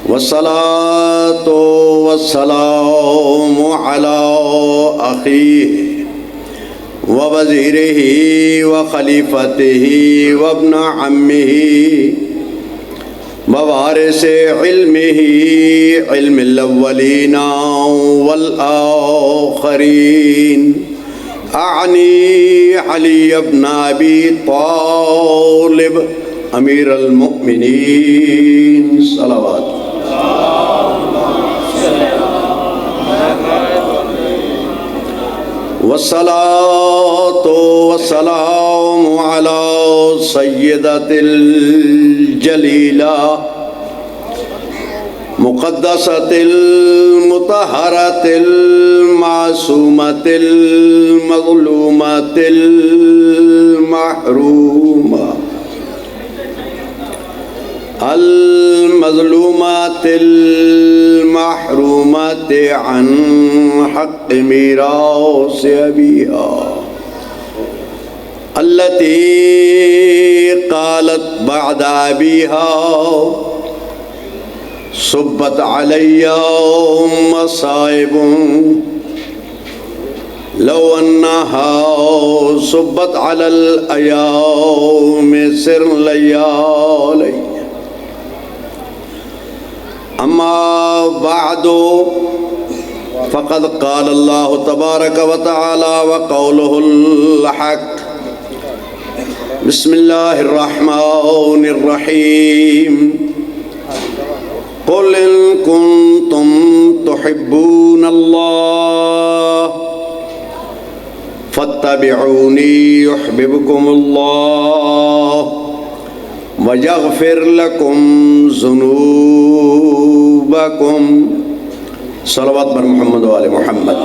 والصلاة والسلام على أخيه ووزيره وخليفته وابن عمه ووارث علمه علم الأولين والآخرين أعني علي بن أبي طالب أمير المؤمنين صلوات. والصلاة والسلام على سيدة الجليلة مقدسة المطهرة المعصومة المظلومة المحرومة المظلومة المحرومة عن حق ميراث أبيها التي قالت بعد أبيها صبت علي مصائب لو أنها صبت على الأيام سر ليالي. أما بعد فقد قال الله تبارك وتعالى وقوله الحق. بسم الله الرحمن الرحيم. قل إن كنتم تحبون الله فاتبعوني يحببكم الله ويغفر لكم ذنوبكم. صلوات بر محمد و آل محمد.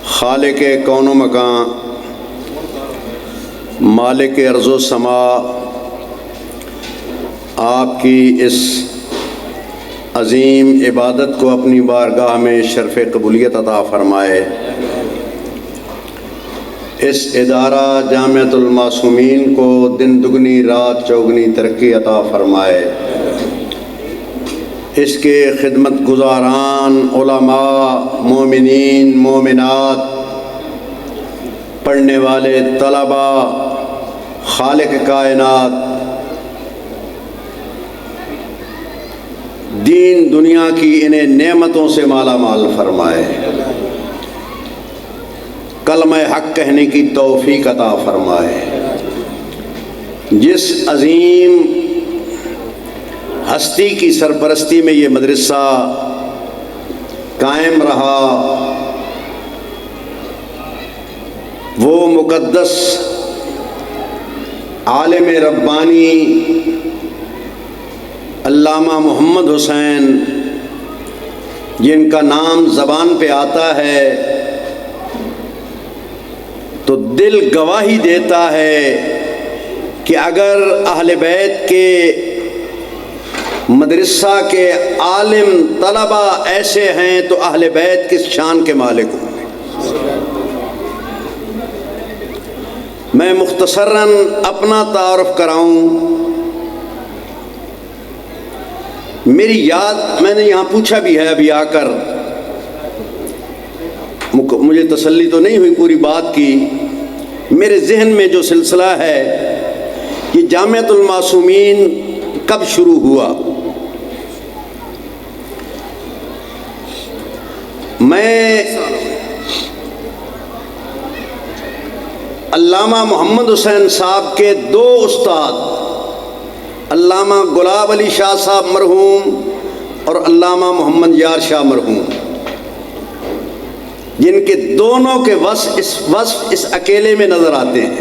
خالق کون و مکان، مالک ارض و سما، آپ کی اس عظیم عبادت کو اپنی بارگاہ میں شرف قبولیت عطا فرمائے. اس ادارہ جامعۃ المعصومین کو دن دگنی رات چوگنی ترقی عطا فرمائے. اس کے خدمت گزاران علماء، مومنین، مومنات، پڑھنے والے طلباء، خالق کائنات دین دنیا کی انہیں نعمتوں سے مالا مال فرمائے. کلمہ حق کہنے کی توفیق عطا فرمائے. جس عظیم ہستی کی سرپرستی میں یہ مدرسہ قائم رہا، وہ مقدس عالم ربانی علامہ محمد حسین، جن کا نام زبان پہ آتا ہے تو دل گواہی دیتا ہے کہ اگر اہل بیت کے مدرسہ کے عالم طلبہ ایسے ہیں تو اہل بیت کس شان کے مالک ہوں. میں مختصراً اپنا تعارف کراؤں. میری یاد، میں نے یہاں پوچھا بھی ہے ابھی آ کر، مجھے تسلی تو نہیں ہوئی پوری بات کی. میرے ذہن میں جو سلسلہ ہے کہ جامعۃ المعصومین کب شروع ہوا. میں علامہ محمد حسین صاحب کے دو استاد، علامہ گلاب علی شاہ صاحب مرحوم اور علامہ محمد یار شاہ مرحوم، جن کے دونوں کے وصف اس اکیلے میں نظر آتے ہیں.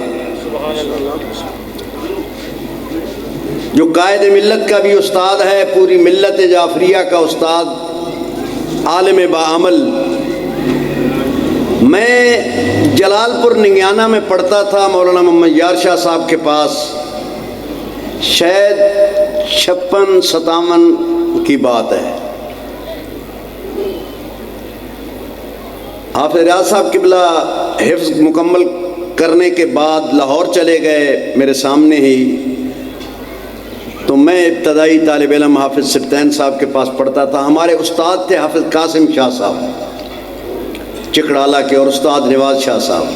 جو قائد ملت کا بھی استاد ہے، پوری ملت جعفریہ کا استاد، عالم باعمل. میں جلال پور ننگیانہ میں پڑھتا تھا مولانا محمد یار شاہ صاحب کے پاس. شاید 56-57 کی بات ہے. حافظ ریاض صاحب قبلہ حفظ مکمل کرنے کے بعد لاہور چلے گئے میرے سامنے ہی، تو میں ابتدائی طالب علم حافظ سبطین صاحب کے پاس پڑھتا تھا۔ ہمارے استاد تھے حافظ قاسم شاہ صاحب چکڑالہ کے، اور استاد نواز شاہ صاحب۔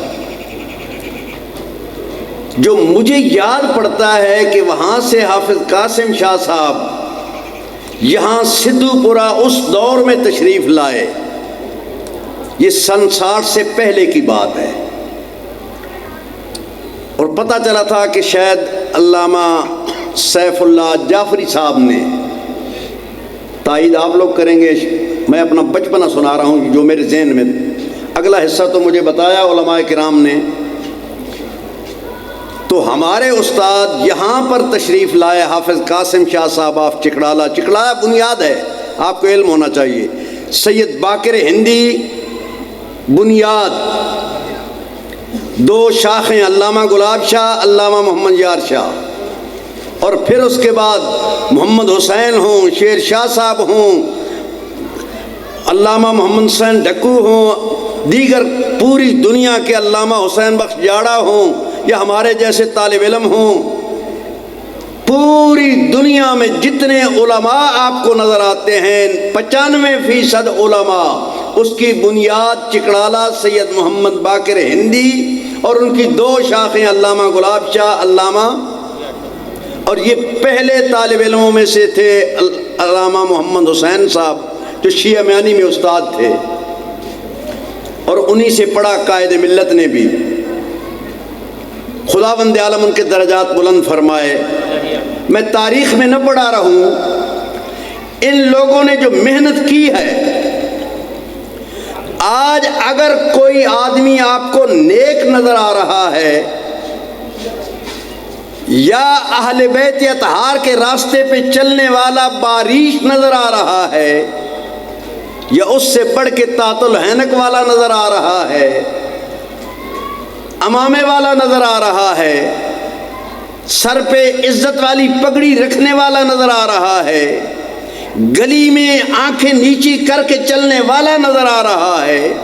جو مجھے یاد پڑتا ہے کہ وہاں سے حافظ قاسم شاہ صاحب یہاں سدھو پورہ اس دور میں تشریف لائے، یہ سن 60 سے پہلے کی بات ہے، اور پتہ چلا تھا کہ شاید علامہ سیف اللہ جعفری صاحب نے، تائید آپ لوگ کریں گے، میں اپنا بچپنا سنا رہا ہوں جو میرے ذہن میں، اگلا حصہ تو مجھے بتایا علماء کرام نے۔ تو ہمارے استاد یہاں پر تشریف لائے، حافظ قاسم شاہ صاحب آف چکڑالہ، چکڑالہ بنیاد ہے، آپ کو علم ہونا چاہیے۔ سید باقر ہندی بنیاد، دو شاخیں علامہ گلاب شاہ، علامہ محمد یار شاہ، اور پھر اس کے بعد محمد حسین ہوں، شیر شاہ صاحب ہوں، علامہ محمد حسین ڈھکو ہوں، دیگر پوری دنیا کے علامہ حسین بخش جاڑا ہوں، یا ہمارے جیسے طالب علم ہوں، پوری دنیا میں جتنے علماء آپ کو نظر آتے ہیں 95% علماء، اس کی بنیاد چکڑالہ سید محمد باقر ہندی اور ان کی دو شاخیں علامہ گلاب شاہ، علامہ، اور یہ پہلے طالب علموں میں سے تھے علامہ محمد حسین صاحب جو شیعہ میانی میں استاد تھے، اور انہی سے پڑھا قائد ملت نے بھی، خداوند عالم ان کے درجات بلند فرمائے۔ میں تاریخ میں نہ پڑھا رہا ہوں، ان لوگوں نے جو محنت کی ہے، آج اگر کوئی آدمی آپ کو نیک نظر آ رہا ہے یا اہل بیت اطہار کے راستے پہ چلنے والا باریش نظر آ رہا ہے، یا اس سے بڑھ کے طاعت الحنک والا نظر آ رہا ہے، امامے والا نظر آ رہا ہے، سر پہ عزت والی پگڑی رکھنے والا نظر آ رہا ہے، گلی میں آنکھیں نیچی کر کے چلنے والا نظر آ رہا ہے،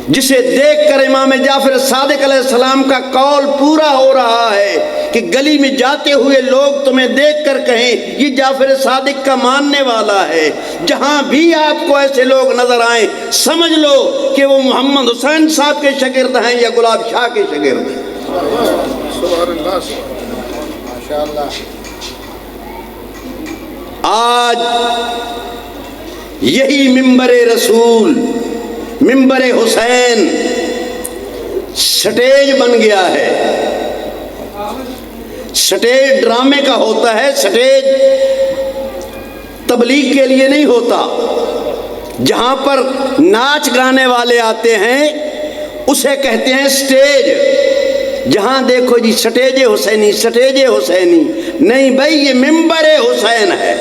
جسے دیکھ کر امام جعفر صادق علیہ السلام کا قول پورا ہو رہا ہے کہ گلی میں جاتے ہوئے لوگ تمہیں دیکھ کر کہیں یہ جعفر صادق کا ماننے والا ہے، جہاں بھی آپ کو ایسے لوگ نظر آئیں سمجھ لو کہ وہ محمد حسین صاحب کے شاگرد ہیں یا گلاب شاہ کے شاگرد ہیں۔ سبحان اللہ، ماشاءاللہ۔ آج یہی منبر رسول، منبر حسین سٹیج بن گیا ہے۔ سٹیج ڈرامے کا ہوتا ہے، سٹیج تبلیغ کے لیے نہیں ہوتا۔ جہاں پر ناچ گانے والے آتے ہیں اسے کہتے ہیں سٹیج۔ جہاں دیکھو جی سٹیج حسینی، سٹیج حسینی نہیں بھائی، یہ منبر حسین ہے۔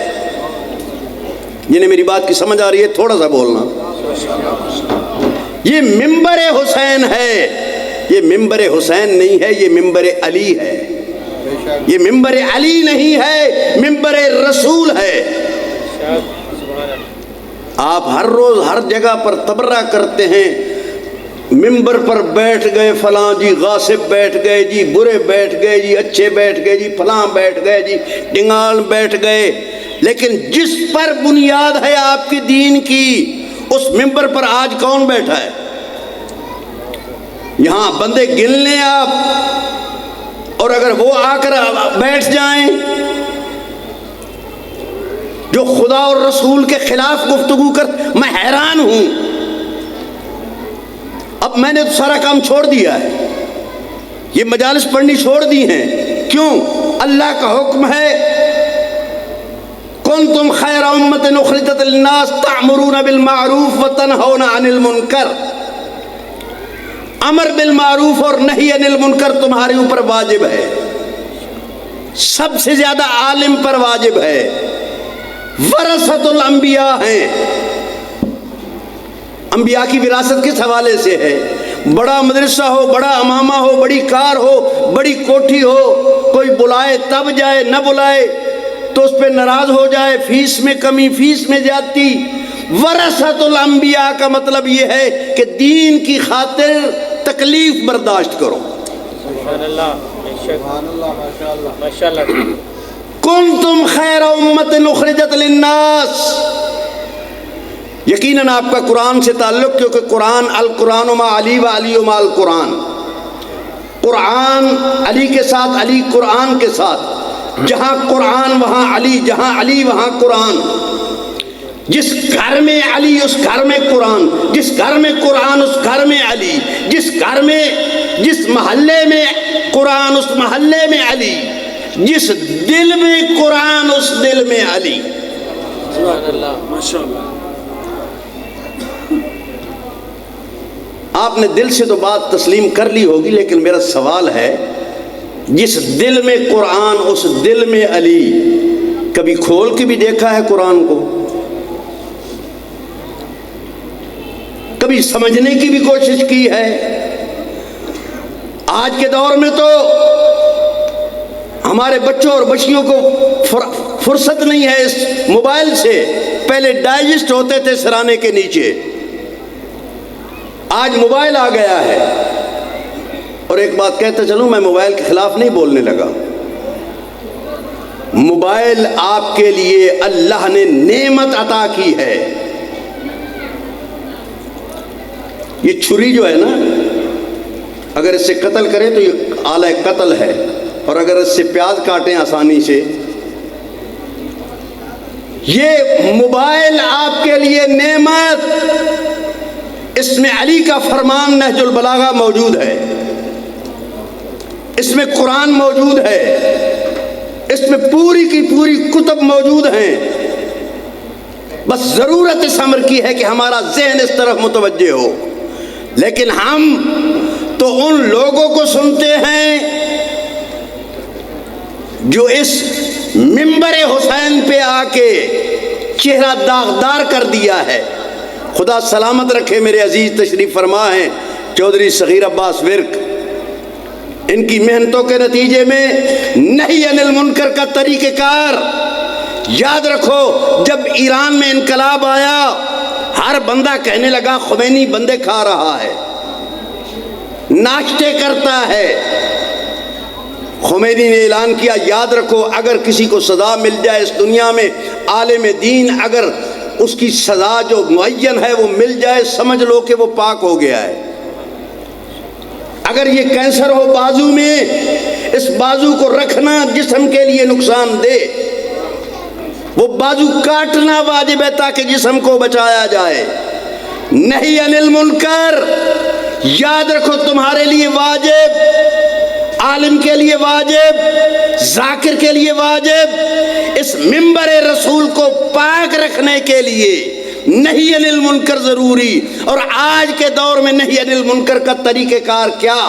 جنہیں میری بات کی سمجھ آ رہی ہے تھوڑا سا بولنا۔ یہ منبر حسین ہے، یہ منبر حسین نہیں ہے، یہ منبر علی ہے۔ یہ منبر علی نہیں ہے، منبر رسول ہے۔ آپ ہر روز ہر جگہ پر تبرہ کرتے ہیں، منبر پر بیٹھ گئے فلاں جی، غاصب بیٹھ گئے جی، برے بیٹھ گئے جی، اچھے بیٹھ گئے جی، فلاں بیٹھ گئے جی، ڈنگال بیٹھ گئے، لیکن جس پر بنیاد ہے آپ کی دین کی، اس منبر پر آج کون بیٹھا ہے؟ یہاں بندے گن لیں آپ، اور اگر وہ آ کر بیٹھ جائیں جو خدا اور رسول کے خلاف گفتگو کر، میں حیران ہوں۔ اب میں نے تو سارا کام چھوڑ دیا ہے، یہ مجالس پڑھنی چھوڑ دی ہیں۔ کیوں؟ اللہ کا حکم ہے کنتم خیر امۃ اخرجت للناس تأمرون بالمعروف وتنہون عن المنکر۔ امر بالمعروف اور نہی عن المنکر تمہارے اوپر واجب ہے، سب سے زیادہ عالم پر واجب ہے۔ ورثۃ الانبیاء ہیں، انبیاء کی وراثت کس حوالے سے ہے؟ بڑا مدرسہ ہو، بڑا امامہ ہو، بڑی کار ہو، بڑی کوٹھی ہو، کوئی بلائے تب جائے، نہ بلائے تو اس پہ ناراض ہو جائے، فیس میں کمی، فیس میں زیادتی۔ ورثۃ الانبیاء کا مطلب یہ ہے کہ دین کی خاطر تکلیف برداشت کرو۔ کنتم خیر امت اخرجت للناس. یقیناً آپ کا قرآن سے تعلق، کیونکہ قرآن القرآن ما علی و علی ما القرآن، قرآن علی کے ساتھ، علی قرآن کے ساتھ، جہاں قرآن وہاں علی، جہاں علی وہاں قرآن. جس گھر میں علی اس گھر میں قرآن، جس گھر میں قرآن اس گھر میں علی، جس گھر میں، جس محلے میں قرآن اس محلے میں علی، جس دل میں قرآن اس دل میں علی. آپ نے دل سے تو بات تسلیم کر لی ہوگی، لیکن میرا سوال ہے، جس دل میں قرآن اس دل میں علی، کبھی کھول کے بھی دیکھا ہے قرآن کو؟ کبھی سمجھنے کی بھی کوشش کی ہے؟ آج کے دور میں تو ہمارے بچوں اور بچیوں کو فرصت نہیں ہے اس موبائل سے. پہلے ڈائجسٹ ہوتے تھے سرانے کے نیچے، آج موبائل آ گیا ہے. اور ایک بات کہتا چلوں، میں موبائل کے خلاف نہیں بولنے لگا. موبائل آپ کے لیے اللہ نے نعمت عطا کی ہے. یہ چھری جو ہے نا، اگر اس سے قتل کریں تو یہ آلہ قتل ہے، اور اگر اس سے پیاز کاٹیں آسانی سے. یہ موبائل آپ کے لیے نعمت. اس میں علی کا فرمان نہج البلاغہ موجود ہے، اس میں قرآن موجود ہے، اس میں پوری کی پوری کتب موجود ہیں. بس ضرورت اس امر کی ہے کہ ہمارا ذہن اس طرف متوجہ ہو. لیکن ہم تو ان لوگوں کو سنتے ہیں جو اس منبر حسین پہ آ کے چہرہ داغدار کر دیا ہے. خدا سلامت رکھے میرے عزیز تشریف فرما ہیں چودھری صغیر عباس ورک. ان کی محنتوں کے نتیجے میں نہی عن المنکر کا طریقہ کار. یاد رکھو، جب ایران میں انقلاب آیا، ہر بندہ کہنے لگا خمینی بندے کھا رہا ہے، ناشتے کرتا ہے. خمینی نے اعلان کیا، یاد رکھو اگر کسی کو سزا مل جائے اس دنیا میں، عالم دین اگر اس کی سزا جو معین ہے وہ مل جائے، سمجھ لو کہ وہ پاک ہو گیا ہے. اگر یہ کینسر ہو بازو میں، اس بازو کو رکھنا جسم کے لیے نقصان دہ، وہ بازو کاٹنا واجب ہے تاکہ جسم کو بچایا جائے. نہی عن المنکر یاد رکھو تمہارے لیے واجب، عالم کے لیے واجب، ذاکر کے لیے واجب. اس منبر رسول کو پاک رکھنے کے لیے نہی عن المنکر ضروری. اور آج کے دور میں نہی عن المنکر کا طریقہ کار کیا؟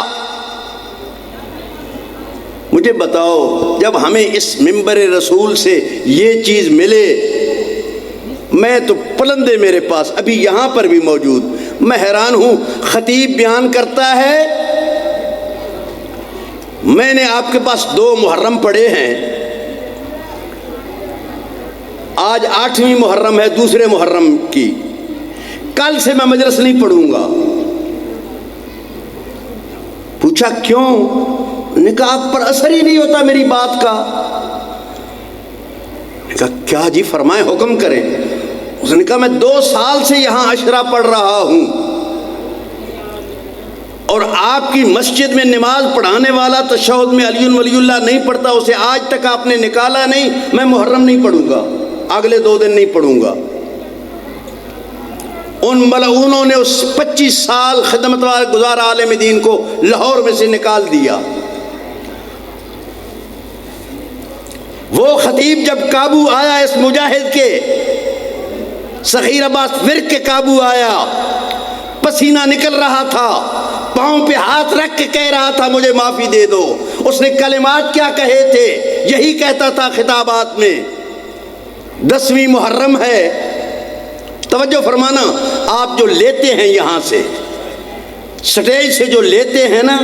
مجھے بتاؤ. جب ہمیں اس منبر رسول سے یہ چیز ملے، میں تو پلندے میرے پاس ابھی یہاں پر بھی موجود، میں حیران ہوں. خطیب بیان کرتا ہے، میں نے آپ کے پاس 2 محرم پڑھے ہیں، آج 8ویں محرم ہے، دوسرے محرم کی. کل سے میں مجلس نہیں پڑھوں گا. پوچھا کیوں؟ نے کہا آپ پر اثر ہی نہیں ہوتا میری بات کا. نے کہا کیا جی، فرمائیں حکم کریں. اس نے کہا میں 2 سال سے یہاں عشرہ پڑھ رہا ہوں، اور آپ کی مسجد میں نماز پڑھانے والا تشہد میں علی ولی اللہ نہیں پڑھتا، اسے آج تک آپ نے نکالا نہیں. میں محرم نہیں پڑھوں گا، اگلے 2 دن نہیں پڑھوں گا. ان ملعونوں نے اس 25 سال خدمت گزار عالم دین کو لاہور میں سے نکال دیا. وہ خطیب جب قابو آیا اس مجاہد کے، صغیر عباس ورک کے قابو آیا، پسینہ نکل رہا تھا، پاؤں پہ ہاتھ رکھ کے کہہ رہا تھا مجھے معافی دے دو. اس نے کلمات کیا کہے تھے؟ یہی کہتا تھا خطابات میں. 10ویں محرم ہے، توجہ فرمانا. آپ جو لیتے ہیں یہاں سے سٹیج سے جو لیتے ہیں نا،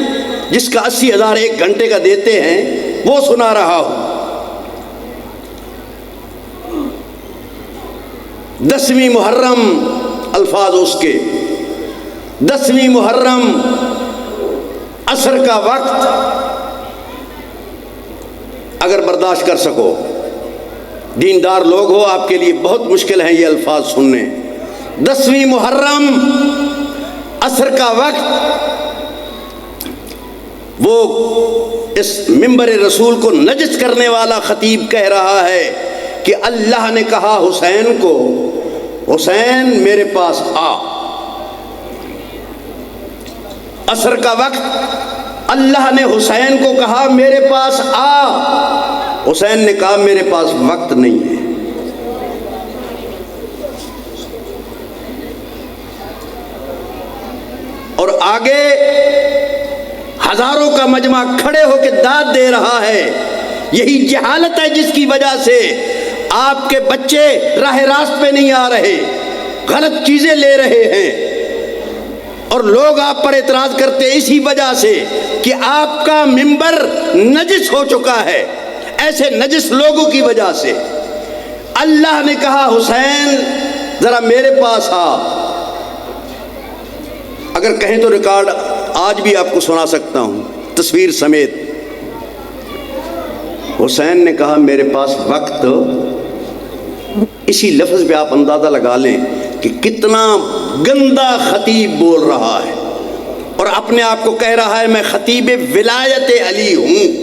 جس کا 80,000 1 گھنٹے کا دیتے ہیں، وہ سنا رہا ہوں. 10ویں محرم الفاظ اس کے، 10ویں محرم عصر کا وقت، برداشت کر سکو. دیندار لوگ ہو، آپ کے لیے بہت مشکل ہے یہ الفاظ سننے. 10ویں محرم عصر کا وقت، وہ اس منبر رسول کو نجس کرنے والا خطیب کہہ رہا ہے کہ اللہ نے کہا حسین کو، حسین میرے پاس آ. عصر کا وقت اللہ نے حسین کو کہا میرے پاس آ. حسین نے کہا میرے پاس وقت نہیں ہے. اور آگے ہزاروں کا مجمع کھڑے ہو کے داد دے رہا ہے. یہی جہالت ہے جس کی وجہ سے آپ کے بچے راہ راست پہ نہیں آ رہے، غلط چیزیں لے رہے ہیں، اور لوگ آپ پر اعتراض کرتے اسی وجہ سے کہ آپ کا منبر نجس ہو چکا ہے. ایسے نجس لوگوں کی وجہ سے اللہ نے کہا حسین ذرا میرے پاس آ. اگر کہیں تو ریکارڈ آج بھی آپ کو سنا سکتا ہوں تصویر سمیت. حسین نے کہا میرے پاس وقت. اسی لفظ پہ آپ اندازہ لگا لیں کہ کتنا گندا خطیب بول رہا ہے، اور اپنے آپ کو کہہ رہا ہے میں خطیب ولایت علی ہوں.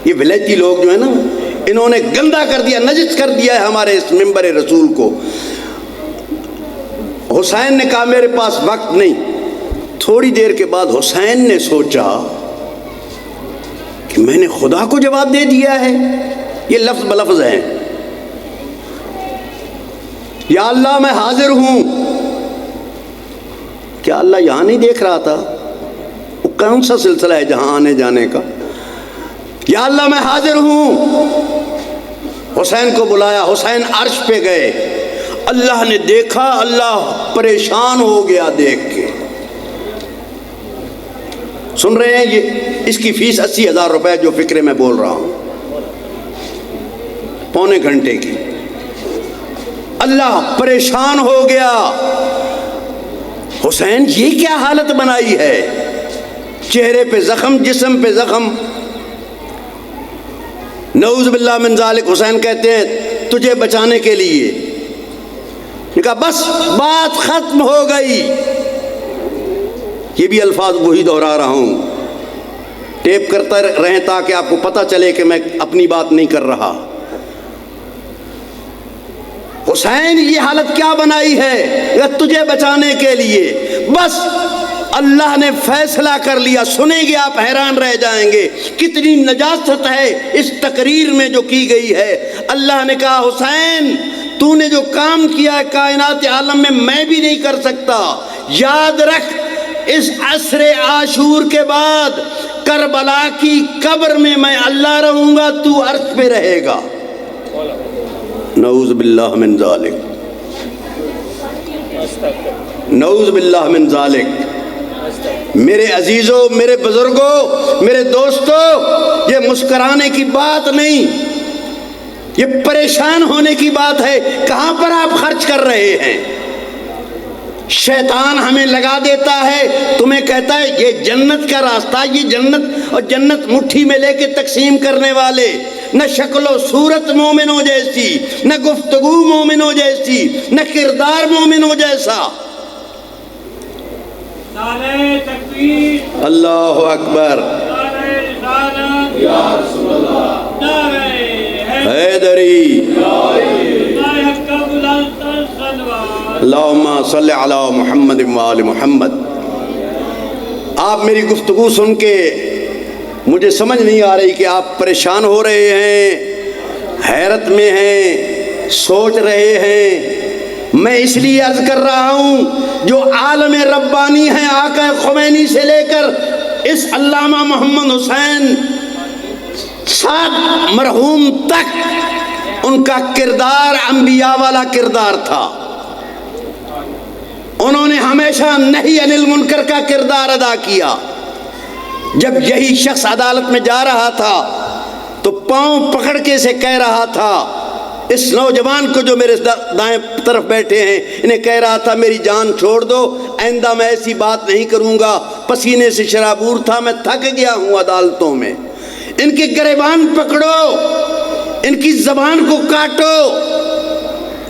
یہ ولایتی لوگ جو ہیں نا، انہوں نے گندا کر دیا، نجس کر دیا ہے ہمارے اس منبر رسول کو. حسین نے کہا میرے پاس وقت نہیں. تھوڑی دیر کے بعد حسین نے سوچا کہ میں نے خدا کو جواب دے دیا ہے. یہ لفظ بلفظ ہے، یا اللہ میں حاضر ہوں. کیا اللہ یہاں نہیں دیکھ رہا تھا؟ وہ کون سا سلسلہ ہے جہاں آنے جانے کا؟ یا اللہ میں حاضر ہوں. حسین کو بلایا، حسین عرش پہ گئے. اللہ نے دیکھا، اللہ پریشان ہو گیا دیکھ کے. سن رہے ہیں؟ یہ اس کی فیس 80,000 روپے جو فکرے میں بول رہا ہوں، پونے گھنٹے کی. اللہ پریشان ہو گیا. حسین یہ کیا حالت بنائی ہے؟ چہرے پہ زخم، جسم پہ زخم. نعوذ باللہ من ذالک. حسین کہتے ہیں تجھے بچانے کے لیے. کہا بس بات ختم ہو گئی. یہ بھی الفاظ وہی دہرا رہا ہوں، ٹیپ کرتا رہیں تاکہ آپ کو پتہ چلے کہ میں اپنی بات نہیں کر رہا. حسین یہ حالت کیا بنائی ہے؟ تجھے بچانے کے لیے. بس اللہ نے فیصلہ کر لیا. سنیں گے آپ حیران رہ جائیں گے کتنی نجاست ہے اس تقریر میں جو کی گئی ہے. اللہ نے کہا حسین تو نے جو کام کیا ہے کائنات عالم میں بھی نہیں کر سکتا. یاد رکھ اس عصر عاشور کے بعد کربلا کی قبر میں اللہ رہوں گا، تو عرش پہ رہے گا. نعوذ باللہ من ذالک، نعوذ باللہ من ذالک. میرے عزیزوں، میرے بزرگوں، میرے دوستوں، یہ مسکرانے کی بات نہیں، یہ پریشان ہونے کی بات ہے. کہاں پر آپ خرچ کر رہے ہیں؟ شیطان ہمیں لگا دیتا ہے، تمہیں کہتا ہے یہ جنت کا راستہ، یہ جنت، اور جنت مٹھی میں لے کے تقسیم کرنے والے. نہ شکل و صورت مومنوں جیسی، نہ گفتگو مومنوں جیسی، نہ کردار مومنوں جیسا. نعرہ تکبیر، اللہ اکبر، نعرہ رسالت، یا رسول اللہ، نعرہ حیدری، صلوات. اللہم صلی علی محمد وآل محمد. آپ میری گفتگو سن کے مجھے سمجھ نہیں آ رہی کہ آپ پریشان ہو رہے ہیں، حیرت میں ہیں، سوچ رہے ہیں. میں اس لیے عرض کر رہا ہوں جو عالم ربانی ہیں آقا خمینی سے لے کر اس علامہ محمد حسین صاحب مرحوم تک، ان کا کردار انبیاء والا کردار تھا. انہوں نے ہمیشہ نہی عن المنکر کا کردار ادا کیا. جب یہی شخص عدالت میں جا رہا تھا تو پاؤں پکڑ کے اسے کہہ رہا تھا، اس نوجوان کو جو میرے دائیں طرف بیٹھے ہیں انہیں کہہ رہا تھا میری جان چھوڑ دو، آئندہ میں ایسی بات نہیں کروں گا. پسینے سے شرابور تھا، میں تھک گیا ہوں عدالتوں میں. ان کے گریبان پکڑو، ان کی زبان کو کاٹو،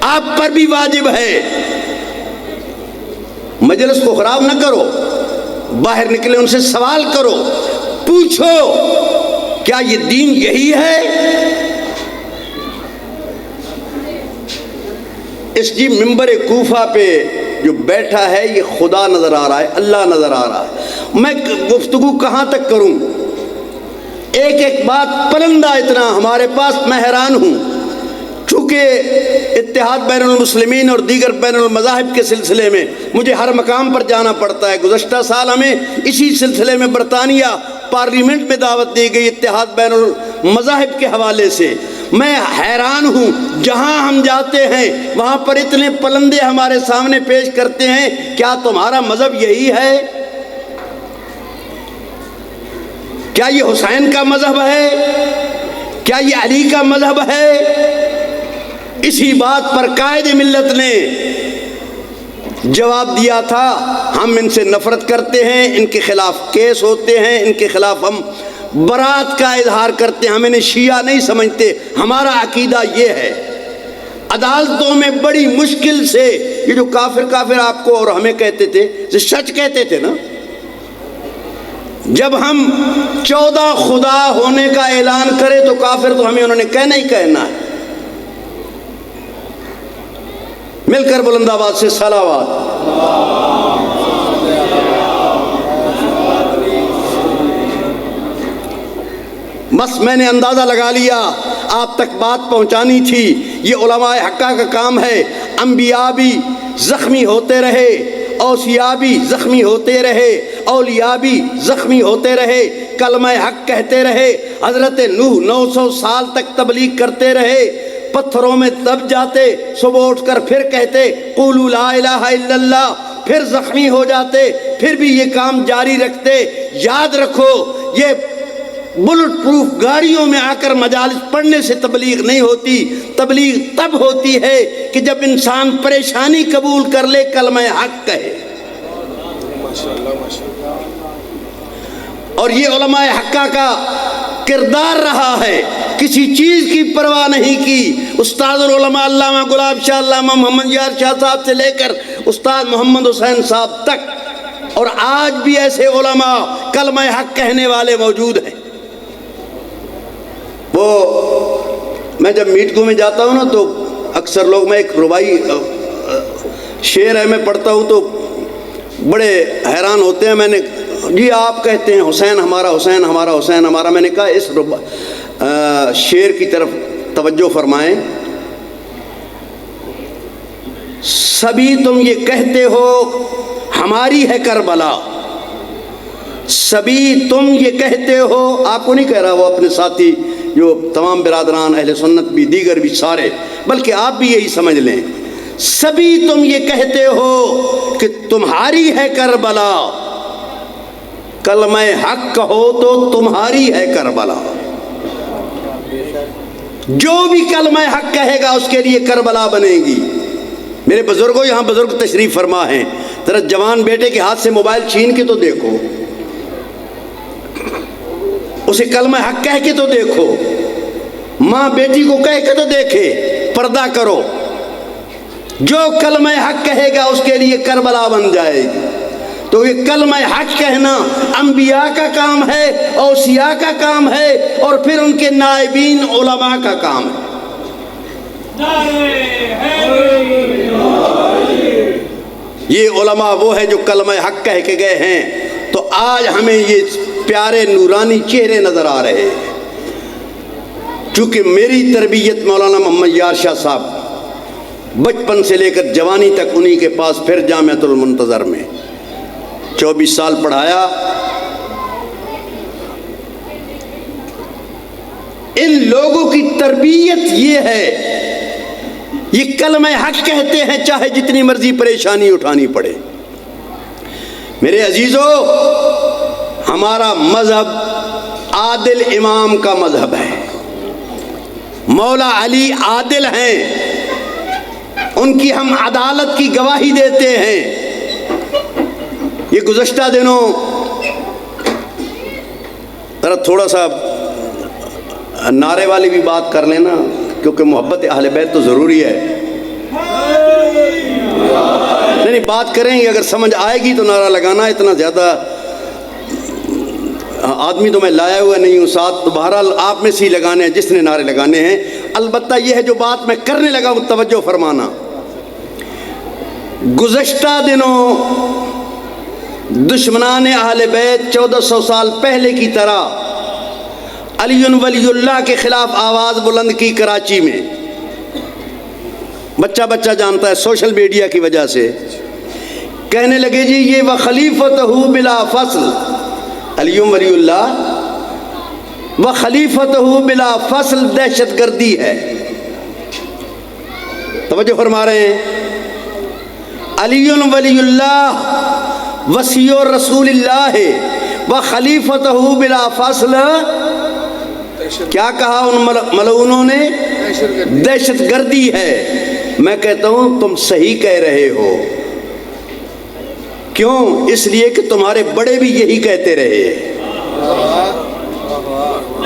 آپ پر بھی واجب ہے۔ مجلس کو خراب نہ کرو، باہر نکلے ان سے سوال کرو، پوچھو کیا یہ دین یہی ہے؟ اس جی ممبر کوفہ پہ جو بیٹھا ہے یہ خدا نظر آ رہا ہے، اللہ نظر آ رہا ہے۔ میں گفتگو کہاں تک کروں؟ ایک ایک بات پلندہ اتنا ہمارے پاس، میں حیران ہوں۔ چونکہ اتحاد بین المسلمین اور دیگر بین المذاہب کے سلسلے میں مجھے ہر مقام پر جانا پڑتا ہے۔ گزشتہ سال ہمیں اسی سلسلے میں برطانیہ پارلیمنٹ میں دعوت دی گئی اتحاد بین المذاہب کے حوالے سے۔ میں حیران ہوں، جہاں ہم جاتے ہیں وہاں پر اتنے پلندے ہمارے سامنے پیش کرتے ہیں، کیا تمہارا مذہب یہی ہے؟ کیا یہ حسین کا مذہب ہے؟ کیا یہ علی کا مذہب ہے؟ اسی بات پر قائد ملت نے جواب دیا تھا، ہم ان سے نفرت کرتے ہیں، ان کے خلاف کیس ہوتے ہیں، ان کے خلاف ہم برات کا اظہار کرتے ہیں، ہم انہیں شیعہ نہیں سمجھتے، ہمارا عقیدہ یہ ہے۔ عدالتوں میں بڑی مشکل سے یہ جو کافر آپ کو اور ہمیں کہتے تھے، سچ کہتے تھے نا، جب ہم 14 خدا ہونے کا اعلان کرے تو کافر تو ہمیں انہوں نے کہنا ہی کہنا ہے۔ مل کر بلند آواز سے صلوات۔ بس میں نے اندازہ لگا لیا، آپ تک بات پہنچانی تھی۔ یہ علماء حقہ کا کام ہے۔ انبیاء بھی زخمی ہوتے رہے، اوصیاء بھی زخمی ہوتے رہے، اولیاء بھی زخمی ہوتے رہے، کلمہ حق کہتے رہے۔ حضرت نوح 900 سال تک تبلیغ کرتے رہے، پتھروں میں دب جاتے، صبح اٹھ کر پھر کہتے قولوا لا الہ الا اللہ، پھر زخمی ہو جاتے، پھر بھی یہ کام جاری رکھتے۔ یاد رکھو، یہ بلٹ پروف گاڑیوں میں آ کر مجالس پڑھنے سے تبلیغ نہیں ہوتی۔ تبلیغ تب ہوتی ہے کہ جب انسان پریشانی قبول کر لے، کلمہ حق کہے۔ اور یہ علماء حقہ کا کردار رہا ہے، کسی چیز کی پرواہ نہیں کی۔ استاد العلماء علامہ گلاب شاہ، علامہ محمد یار شاہ صاحب سے لے کر استاد محمد حسین صاحب تک، اور آج بھی ایسے علماء کلمہ حق کہنے والے موجود ہیں۔ وہ میں جب میٹنگوں میں جاتا ہوں نا تو اکثر لوگ، میں ایک ربائی شعر ہے میں پڑھتا ہوں تو بڑے حیران ہوتے ہیں۔ میں نے جی آپ کہتے ہیں حسین ہمارا، حسین ہمارا، حسین ہمارا، میں نے کہا اس شعر کی طرف توجہ فرمائیں۔ سبھی تم یہ کہتے ہو ہماری ہے کربلا، سبھی تم یہ کہتے ہو، آپ کو نہیں کہہ رہا، وہ اپنے ساتھی جو تمام برادران اہل سنت بھی، دیگر بھی سارے، بلکہ آپ بھی یہی سمجھ لیں، سبھی تم یہ کہتے ہو کہ تمہاری ہے کربلا، کلمہ حق کہو تو تمہاری ہے کربلا۔ جو بھی کلمہ حق کہے گا اس کے لیے کربلا بنے گی۔ میرے بزرگوں، یہاں بزرگ تشریف فرما ہیں، ذرا جوان بیٹے کے ہاتھ سے موبائل چھین کے تو دیکھو، اسے کلمہ حق کہہ کے تو دیکھو، ماں بیٹی کو کہہ کے تو دیکھے، پردہ کرو۔ جو کلمہ حق کہے گا اس کے لیے کربلا بن جائے گی۔ تو یہ کلمہ حق کہنا انبیاء کا کام ہے، اوصیاء کا کام ہے، اور پھر ان کے نائبین علماء کا کام ہے۔ یہ علماء وہ ہے جو کلمہ حق کہہ کے گئے ہیں، تو آج ہمیں یہ پیارے نورانی چہرے نظر آ رہے ہیں۔ چونکہ میری تربیت مولانا محمد یار شاہ صاحب بچپن سے لے کر جوانی تک انہی کے پاس، پھر جامعۃ المنتظر میں 24 سال پڑھایا۔ ان لوگوں کی تربیت یہ ہے، یہ کلمہ حق کہتے ہیں چاہے جتنی مرضی پریشانی اٹھانی پڑے۔ میرے عزیزو، ہمارا مذہب عادل امام کا مذہب ہے۔ مولا علی عادل ہیں، ان کی ہم عدالت کی گواہی دیتے ہیں۔ یہ گزشتہ دنوں ذرا تھوڑا سا نعرے والی بھی بات کر لینا کیونکہ محبت اہل بیت تو ضروری ہے. نہیں بات کریں گے, اگر سمجھ آئے گی تو نعرہ لگانا. اتنا زیادہ آدمی تو میں لایا ہوا نہیں ہوں ساتھ, تو بہرحال آپ میں سے ہی لگانے ہیں جس نے نعرے لگانے ہیں. البتہ یہ ہے جو بات میں کرنے لگا وہ توجہ فرمانا. گزشتہ دنوں دشمنان اہل بیت 1400 سال پہلے کی طرح علی ولی اللہ کے خلاف آواز بلند کی کراچی میں. بچہ بچہ جانتا ہے سوشل میڈیا کی وجہ سے. کہنے لگے جی یہ وخلیفتہ بلا فصل, علی ولی اللہ وخلیفتہ بلا فصل دہشت گردی ہے. توجہ فرما رہے ہیں. علی ولی اللہ وصی رسول اللہ ہے وخلیفتہ بلا فصل. کیا کہا ان ملعونوں نے؟ دہشت گردی ہے. میں کہتا ہوں تم صحیح کہہ رہے ہو. کیوں؟ اس لیے کہ تمہارے بڑے بھی یہی کہتے رہے.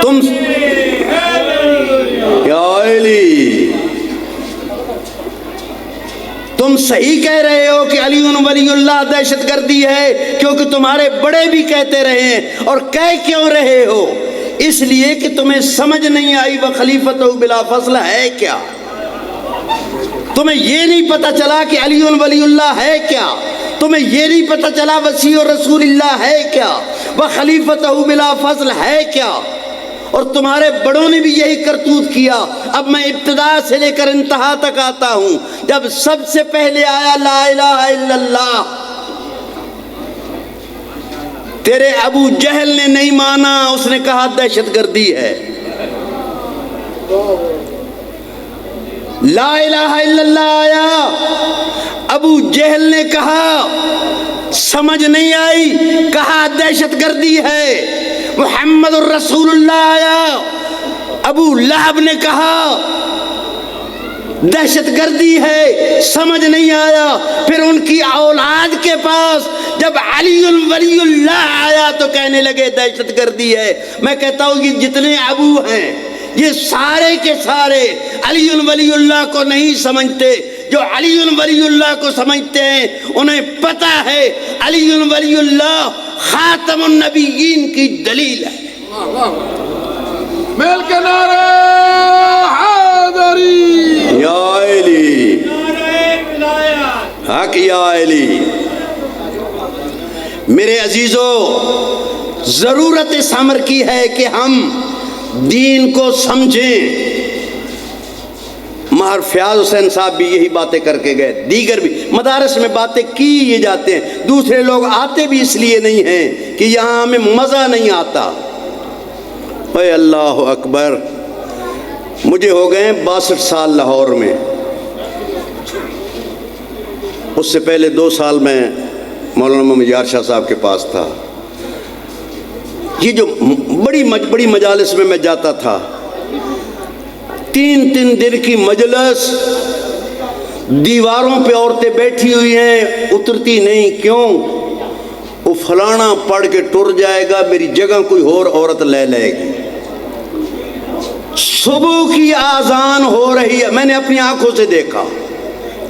تم یا علی تم صحیح کہہ رہے ہو کہ علی ولی اللہ دہشت گردی ہے, کیونکہ تمہارے بڑے بھی کہتے رہے ہیں. اور کہہ کیوں رہے ہو؟ اس لیے کہ تمہیں سمجھ نہیں آئی وہ خلیفتہ بلا فصل ہے کیا. تمہیں یہ نہیں پتا چلا کہ علی ولی اللہ ہے کیا. تمہیں یہ نہیں پتا چلا وصی رسول اللہ ہے کیا, وہ خلیفتہ بلا فضل ہے کیا. اور تمہارے بڑوں نے بھی یہی کرتوت کیا. اب میں ابتدا سے لے کر انتہا تک آتا ہوں. جب سب سے پہلے آیا لا الہ الا اللہ, تیرے ابو جہل نے نہیں مانا, اس نے کہا دہشت گردی ہے. لا الہ الا اللہ آیا, ابو جہل نے کہا سمجھ نہیں آئی, کہا دہشت گردی ہے. محمد الرسول اللہ آیا, ابو لہب نے کہا دہشت گردی ہے, سمجھ نہیں آیا. پھر ان کی اولاد کے پاس جب علی ولی اللہ آیا تو کہنے لگے دہشت گردی ہے. میں کہتا ہوں یہ جتنے ابو ہیں یہ سارے کے سارے علی ولی اللہ کو نہیں سمجھتے. جو علی ولی اللہ کو سمجھتے ہیں انہیں پتہ ہے علی ولی اللہ خاتم النبیین کی دلیل ہے. مل کے نعرہ حیدری یا علی حق یا علی. میرے عزیزو, ضرورت اس امر کی ہے کہ ہم دین کو سمجھیں. مہر فیاض حسین صاحب بھی یہی باتیں کر کے گئے, دیگر بھی مدارس میں باتیں کی یہ جاتے ہیں. دوسرے لوگ آتے بھی اس لیے نہیں ہیں کہ یہاں ہمیں مزہ نہیں آتا. اے اللہ اکبر, مجھے ہو گئے 62 سال لاہور میں. اس سے پہلے 2 سال میں مولانا محمد یار شاہ صاحب کے پاس تھا. یہ جو بڑی مجالس میں جاتا تھا, 3 دن کی مجلس, دیواروں پہ عورتیں بیٹھی ہوئی ہیں, اترتی نہیں. کیوں؟ وہ فلانا پڑھ کے ٹر جائے گا, میری جگہ کوئی اور عورت لے لے گی. صبح کی آذان ہو رہی ہے, میں نے اپنی آنکھوں سے دیکھا.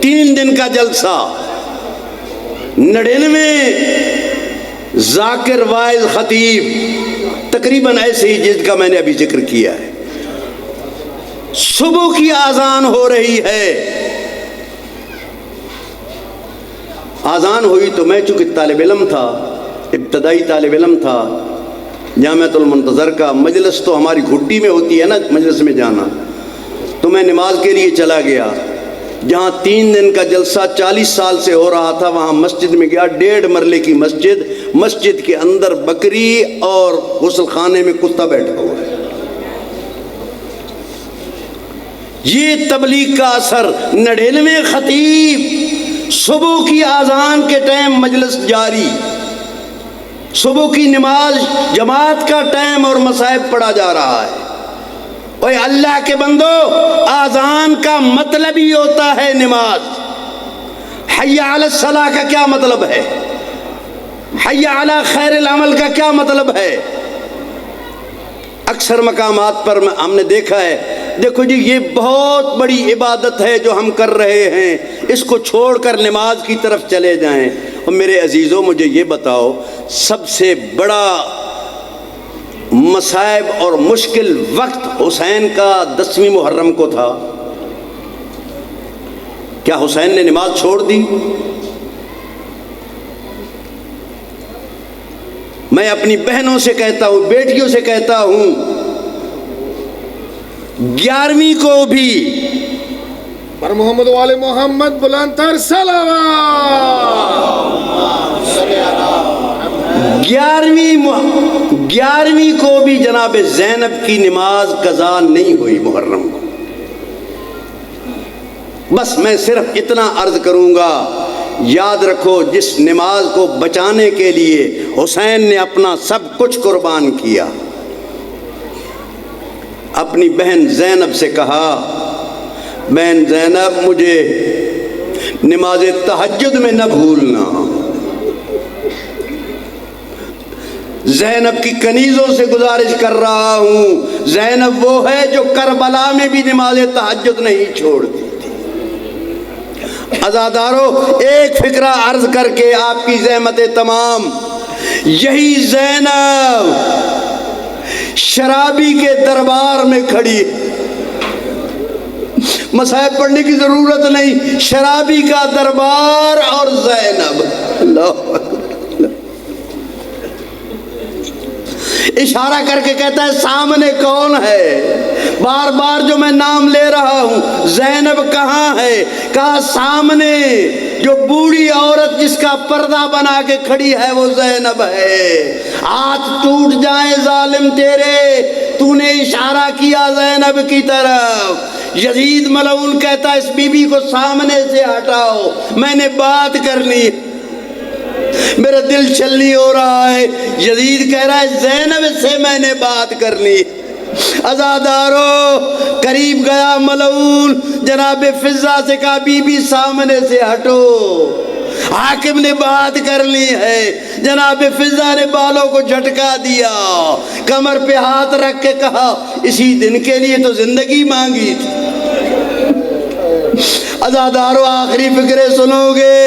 3 دن کا جلسہ, 99 ذاکر وائز خطیب, تقریباً ایسے ہی جس کا میں نے ابھی ذکر کیا ہے. صبح کی آذان ہو رہی ہے. آذان ہوئی تو میں چونکہ طالب علم تھا, ابتدائی طالب علم تھا, جامعۃ المنتظر کا مجلس تو ہماری گھٹی میں ہوتی ہے نا مجلس میں جانا, تو میں نماز کے لیے چلا گیا. جہاں 3 دن کا جلسہ 40 سال سے ہو رہا تھا وہاں مسجد میں گیا. 1.5 مرلے کی مسجد, مسجد کے اندر بکری اور غسل خانے میں کتا بیٹھا ہوا ہے. یہ تبلیغ کا اثر. 99 خطیب, صبح کی آذان کے ٹائم مجلس جاری, صبح کی نماز جماعت کا ٹائم اور مصائب پڑھا جا رہا ہے. اوے اللہ کے بندو, آذان کا مطلب ہی ہوتا ہے نماز. حی علی الصلاۃ کا کیا مطلب ہے؟ حی علی خیر العمل کا کیا مطلب ہے؟ اکثر مقامات پر ہم نے دیکھا ہے، دیکھو جی یہ بہت بڑی عبادت ہے جو ہم کر رہے ہیں، اس کو چھوڑ کر نماز کی طرف چلے جائیں۔ اور میرے عزیزوں مجھے یہ بتاؤ، سب سے بڑا مصائب اور مشکل وقت حسین کا 10ویں محرم کو تھا، کیا حسین نے نماز چھوڑ دی؟ میں اپنی بہنوں سے کہتا ہوں، بیٹیوں سے کہتا ہوں، 11ویں کو بھی پر محمد والے محمد بلند تر صلوات، 11ویں کو بھی جناب زینب کی نماز قضا نہیں ہوئی محرم کو۔ بس میں صرف اتنا عرض کروں گا، یاد رکھو جس نماز کو بچانے کے لیے حسین نے اپنا سب کچھ قربان کیا، اپنی بہن زینب سے کہا، بہن زینب مجھے نماز تہجد میں نہ بھولنا۔ زینب کی کنیزوں سے گزارش کر رہا ہوں، زینب وہ ہے جو کربلا میں بھی نماز تہجد نہیں چھوڑتی۔ عزادارو، ایک فکرہ عرض کر کے آپ کی زحمت تمام، یہی زینب شرابی کے دربار میں کھڑی، مصائب پڑھنے کی ضرورت نہیں، شرابی کا دربار اور زینب، اللہ اشارہ کر کے کہتا ہے سامنے کون ہے؟ بار بار جو میں نام لے رہا ہوں، زینب کہاں ہے؟ کہا سامنے جو بوڑھی عورت جس کا پردہ بنا کے کھڑی ہے وہ زینب ہے۔ ہاتھ ٹوٹ جائیں ظالم تیرے، تو نے اشارہ کیا زینب کی طرف۔ یزید ملعون کہتا ہے اس بی بی کو سامنے سے ہٹاؤ، میں نے بات کرنی، میرا دل چھلنی ہو رہا ہے۔ یزید کہہ رہا ہے زینب سے میں نے بات کر لی۔ عزادارو، قریب گیا ملعون، جناب فضہ سے کہا بی بی سامنے سے ہٹو، حاکم نے بات کر لی ہے۔ جناب فضہ نے بالوں کو جھٹکا دیا، کمر پہ ہاتھ رکھ کے کہا اسی دن کے لیے تو زندگی مانگی تھی۔ عزادارو، آخری فکرے سنو گے،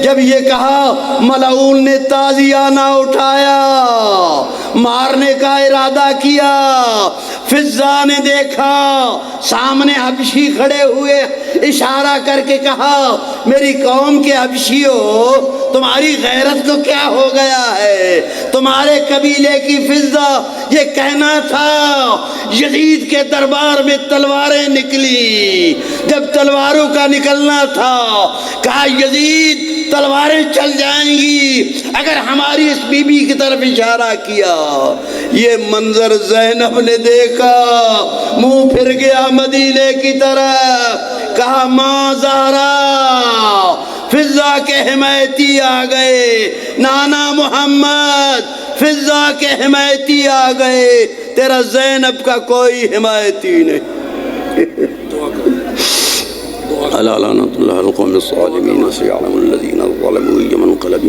جب یہ کہا ملعون نے تازیانہ اٹھایا، مارنے کا ارادہ کیا۔ فضہ نے دیکھا سامنے حبشی کھڑے ہوئے، اشارہ کر کے کہا میری قوم کے حبشیوں، تمہاری غیرت کو کیا ہو گیا ہے؟ تمہارے قبیلے کی فضہ یہ کہنا تھا یزید کے دربار میں تلواریں نکلی، جب تلواروں کا نکلنا تھا کہا یزید تلواریں چل جائیں گی اگر ہماری اس بی بی کی طرف اشارہ کیا۔ یہ منظر زینب نے دیکھا، منہ پھر گیا مدینے کی طرف، کہا ماں زہرا، فضہ کے حمایتی آ گئے، نانا محمد فضہ کے حمایتی آ گئے، تیرا زینب کا کوئی حمایتی نہیں۔ الا لعنت اللہ القوم الظالمین سيعلم الذين ظلموا أي منقلب